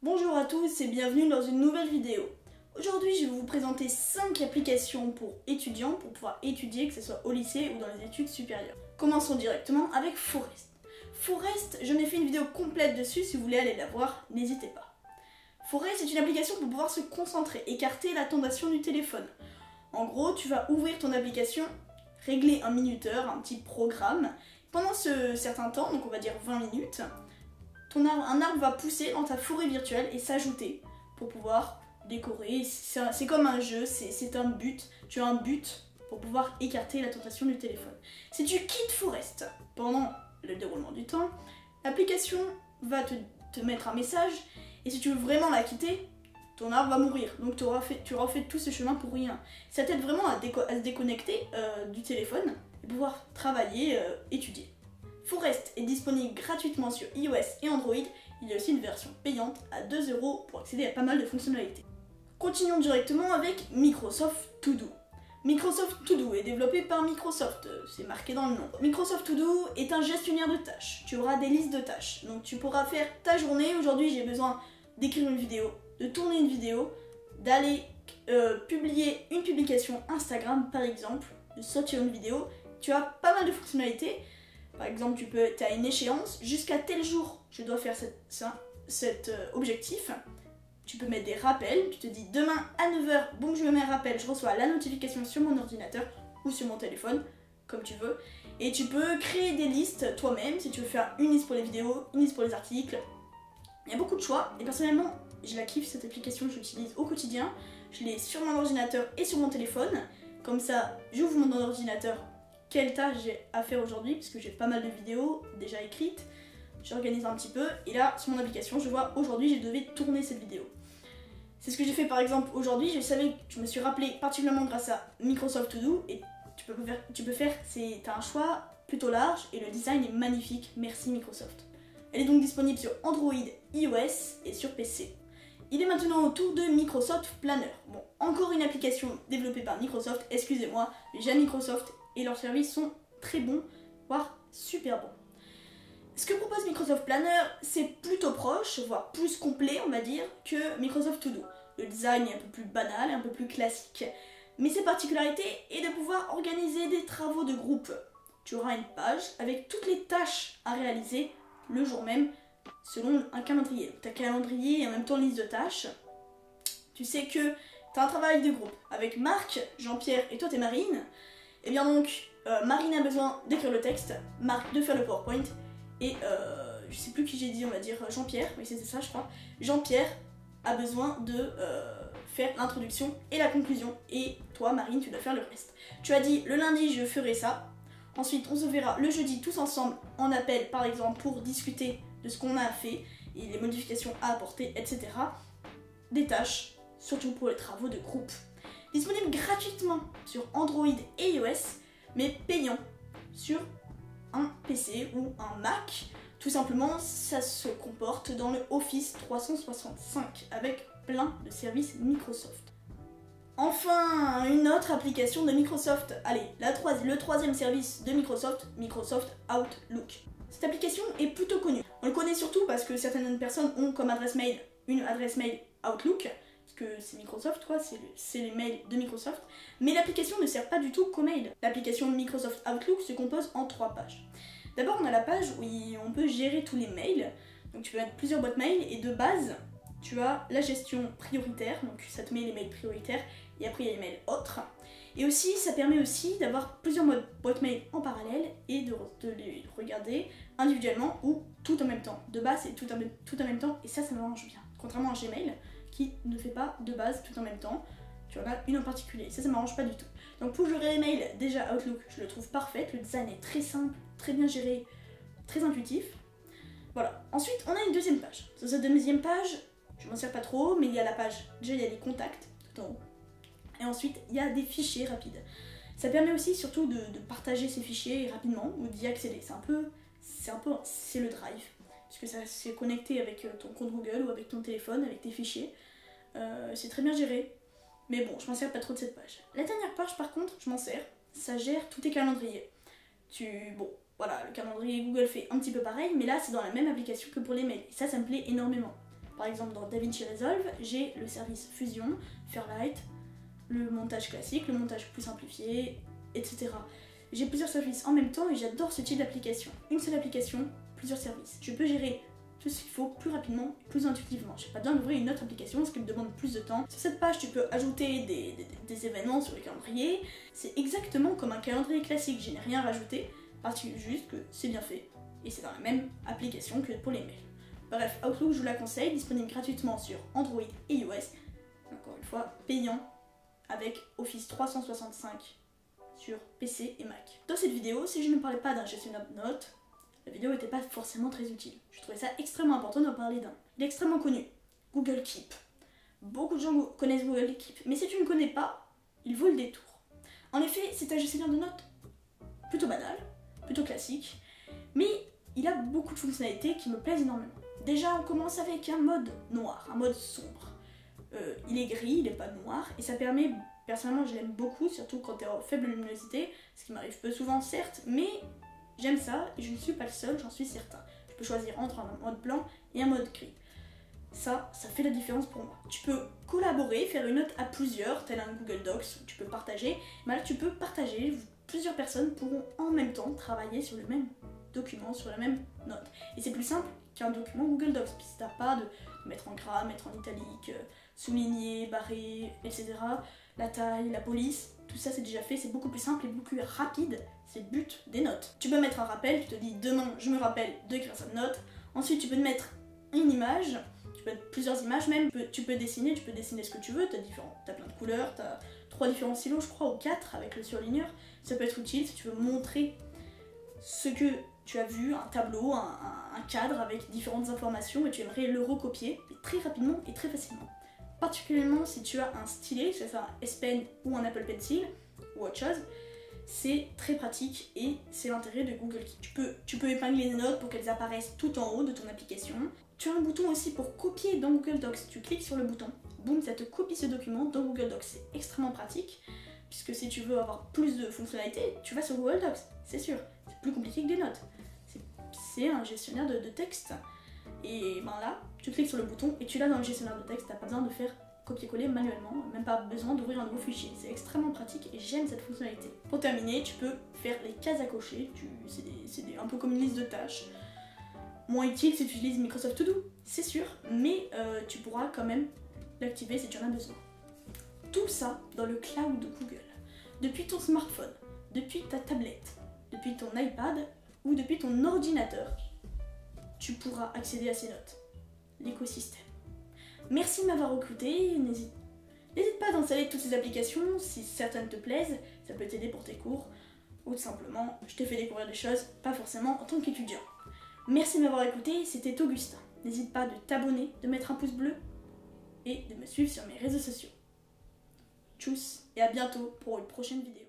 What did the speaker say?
Bonjour à tous et bienvenue dans une nouvelle vidéo. Aujourd'hui je vais vous présenter 5 applications pour étudiants pour pouvoir étudier, que ce soit au lycée ou dans les études supérieures. Commençons directement avec Forest. Forest, j'en ai fait une vidéo complète dessus, si vous voulez aller la voir, n'hésitez pas. Forest est une application pour pouvoir se concentrer, écarter la tentation du téléphone. En gros, tu vas ouvrir ton application, régler un minuteur, un petit programme. Pendant ce certain temps, donc on va dire 20 minutes, un arbre va pousser dans ta forêt virtuelle et s'ajouter pour pouvoir décorer. C'est comme un jeu, c'est un but. Tu as un but pour pouvoir écarter la tentation du téléphone. Si tu quittes Forest pendant le déroulement du temps, l'application va te mettre un message et si tu veux vraiment la quitter, ton arbre va mourir. Donc tu auras fait tout ce chemin pour rien. Ça t'aide vraiment à se déconnecter du téléphone et pouvoir travailler, étudier. Forest est disponible gratuitement sur iOS et Android. Il y a aussi une version payante à 2 € pour accéder à pas mal de fonctionnalités. Continuons directement avec Microsoft To Do. Microsoft To Do est développé par Microsoft, c'est marqué dans le nom. Microsoft To Do est un gestionnaire de tâches. Tu auras des listes de tâches. Donc tu pourras faire ta journée. Aujourd'hui j'ai besoin d'écrire une vidéo, de tourner une vidéo, d'aller publier une publication Instagram par exemple, de sortir une vidéo. Tu as pas mal de fonctionnalités. Par exemple, tu as une échéance, jusqu'à tel jour, je dois faire cet objectif. Tu peux mettre des rappels, tu te dis demain à 9 h, bon je me mets un rappel, je reçois la notification sur mon ordinateur ou sur mon téléphone, comme tu veux. Et tu peux créer des listes toi-même, si tu veux faire une liste pour les vidéos, une liste pour les articles. Il y a beaucoup de choix, et personnellement, je la kiffe cette application, je l'utilise au quotidien. Je l'ai sur mon ordinateur et sur mon téléphone. Comme ça, j'ouvre mon ordinateur. Quelle tâche j'ai à faire aujourd'hui, puisque j'ai pas mal de vidéos déjà écrites, j'organise un petit peu, et là sur mon application je vois aujourd'hui je devais tourner cette vidéo. C'est ce que j'ai fait par exemple aujourd'hui, je me suis rappelé particulièrement grâce à Microsoft To Do, et t'as un choix plutôt large, et le design est magnifique, merci Microsoft. Elle est donc disponible sur Android, iOS et sur PC. Il est maintenant au tour de Microsoft Planner. Bon, encore une application développée par Microsoft, excusez-moi, mais j'aime Microsoft et leurs services sont très bons, voire super bons. Ce que propose Microsoft Planner, c'est plutôt proche, voire plus complet, on va dire, que Microsoft To Do. Le design est un peu plus banal, un peu plus classique, mais ses particularités est de pouvoir organiser des travaux de groupe. Tu auras une page avec toutes les tâches à réaliser le jour même, selon un calendrier. Tu as calendrier et en même temps liste de tâches. Tu sais que tu as un travail de groupe avec Marc, Jean-Pierre et toi t'es Marine. Et bien donc, Marine a besoin d'écrire le texte, Marc de faire le PowerPoint, et je sais plus qui j'ai dit, on va dire Jean-Pierre, oui c'était ça je crois. Jean-Pierre a besoin de faire l'introduction et la conclusion, et toi Marine tu dois faire le reste. Tu as dit le lundi je ferai ça, ensuite on se verra le jeudi tous ensemble en appel par exemple pour discuter de ce qu'on a fait, et les modifications à apporter, etc. Des tâches, surtout pour les travaux de groupe. Disponible gratuitement sur Android et iOS, mais payant sur un PC ou un Mac. Tout simplement, ça se comporte dans le Office 365 avec plein de services Microsoft. Enfin, une autre application de Microsoft. Allez, le troisième service de Microsoft, Microsoft Outlook. Cette application est plutôt connue. On le connaît surtout parce que certaines personnes ont comme adresse mail une adresse mail Outlook, parce que c'est Microsoft, quoi, c'est les mails de Microsoft. Mais l'application ne sert pas du tout qu'aux mails. L'application Microsoft Outlook se compose en 3 pages. D'abord, on a la page où on peut gérer tous les mails. Donc tu peux mettre plusieurs boîtes mail, et de base, tu as la gestion prioritaire, donc ça te met les mails prioritaires, et après il y a les mails autres. Et aussi, ça permet aussi d'avoir plusieurs boîtes mail en parallèle et de les regarder individuellement ou tout en même temps. De base, c'est tout en même temps, et ça m'arrange bien. Contrairement à Gmail, qui ne fait pas de base tout en même temps, tu en as une en particulier. Ça m'arrange pas du tout. Donc pour gérer les mails, déjà Outlook, je le trouve parfait. Le design est très simple, très bien géré, très intuitif. Voilà. Ensuite, on a une deuxième page. Sur cette deuxième page, je m'en sers pas trop, mais il y a la page, déjà il y a les contacts tout en haut. Et ensuite, il y a des fichiers rapides. Ça permet aussi surtout de partager ces fichiers rapidement ou d'y accéder. C'est le Drive, puisque ça c'est connecté avec ton compte Google ou avec ton téléphone, avec tes fichiers. C'est très bien géré. Mais bon, je m'en sers pas trop de cette page. La dernière page, par contre, je m'en sers. Ça gère tous tes calendriers. Bon, voilà, le calendrier Google fait un petit peu pareil, mais là, c'est dans la même application que pour les mails. Et ça me plaît énormément. Par exemple dans DaVinci Resolve, j'ai le service Fusion, Fairlight, le montage classique, le montage plus simplifié, etc. J'ai plusieurs services en même temps et j'adore ce type d'application. Une seule application, plusieurs services. Je peux gérer tout ce qu'il faut plus rapidement, plus intuitivement. Je n'ai pas besoin d'ouvrir une autre application, ce qui me demande plus de temps. Sur cette page, tu peux ajouter des événements sur le calendrier. C'est exactement comme un calendrier classique, je n'ai rien rajouté, parce que juste que c'est bien fait. Et c'est dans la même application que pour les mails. Bref, Outlook, je vous la conseille, disponible gratuitement sur Android et iOS. Encore une fois, payant avec Office 365 sur PC et Mac. Dans cette vidéo, si je ne parlais pas d'un gestionnaire de notes, la vidéo n'était pas forcément très utile. Je trouvais ça extrêmement important d'en parler d'un. Il est extrêmement connu, Google Keep. Beaucoup de gens connaissent Google Keep, mais si tu ne connais pas, il vaut le détour. En effet, c'est un gestionnaire de notes plutôt banal, plutôt classique, mais il a beaucoup de fonctionnalités qui me plaisent énormément. Déjà, on commence avec un mode noir, un mode sombre. Il est gris, il n'est pas noir, et ça permet, personnellement je l'aime beaucoup, surtout quand tu es en faible luminosité, ce qui m'arrive peu souvent certes, mais j'aime ça, et je ne suis pas le seul, j'en suis certain. Je peux choisir entre un mode blanc et un mode gris. Ça fait la différence pour moi. Tu peux collaborer, faire une note à plusieurs, tel un Google Docs, où tu peux partager, mais là tu peux partager, plusieurs personnes pourront en même temps travailler sur le même document, sur la même note. Et c'est plus simple qu'un document Google Docs, puisque t'as pas de mettre en gras, mettre en italique, souligner, barrer, etc. La taille, la police, tout ça c'est déjà fait, c'est beaucoup plus simple et beaucoup plus rapide, c'est le but des notes. Tu peux mettre un rappel, tu te dis demain je me rappelle d'écrire cette note, ensuite tu peux te mettre une image, tu peux mettre plusieurs images même, tu peux dessiner ce que tu veux, t'as plein de couleurs, t'as 3 différents stylos je crois, ou 4 avec le surligneur, ça peut être utile si tu veux montrer ce que tu as vu, un tableau, un cadre avec différentes informations et tu aimerais le recopier très rapidement et très facilement. Particulièrement si tu as un stylet, que ce soit un S Pen ou un Apple Pencil ou autre chose, c'est très pratique et c'est l'intérêt de Google Keep. Tu peux épingler des notes pour qu'elles apparaissent tout en haut de ton application. Tu as un bouton aussi pour copier dans Google Docs. Tu cliques sur le bouton, boum, ça te copie ce document dans Google Docs. C'est extrêmement pratique puisque si tu veux avoir plus de fonctionnalités, tu vas sur Google Docs, c'est sûr. C'est plus compliqué que des notes. C'est un gestionnaire de texte. Et ben là, tu cliques sur le bouton et tu l'as dans le gestionnaire de texte, t'as pas besoin de faire copier-coller manuellement, même pas besoin d'ouvrir un nouveau fichier. C'est extrêmement pratique et j'aime cette fonctionnalité. Pour terminer, tu peux faire les cases à cocher, c'est un peu comme une liste de tâches. Moins utile si tu utilises Microsoft To Do, c'est sûr, mais tu pourras quand même l'activer si tu en as besoin. Tout ça dans le cloud de Google. Depuis ton smartphone, depuis ta tablette, depuis ton iPad ou depuis ton ordinateur, tu pourras accéder à ces notes. L'écosystème. Merci de m'avoir écouté, n'hésite pas à installer toutes ces applications si certaines te plaisent, ça peut t'aider pour tes cours, ou tout simplement, je te fais découvrir des choses, pas forcément en tant qu'étudiant. Merci de m'avoir écouté, c'était Augustin. N'hésite pas de t'abonner, de mettre un pouce bleu, et de me suivre sur mes réseaux sociaux. Tchuss, et à bientôt pour une prochaine vidéo.